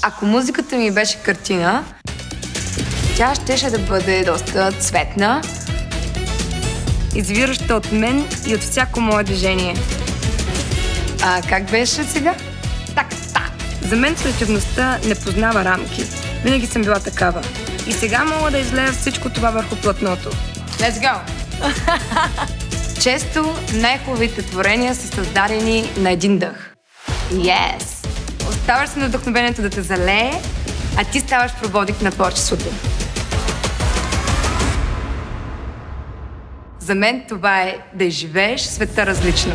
Ако музиката ми беше картина, тя щеше да бъде доста цветна, извираща от мен и от всяко мое движение. А как беше сега? Так. За мен креативността не познава рамки. Винаги съм била такава. И сега мога да излея всичко това върху платното. Let's go! Често най-хубавите творения са създадени на един дъх. Yes! Оставаш се на вдъхновението да те залее, а ти ставаш проводник на творчеството. За мен това е да изживееш света различно.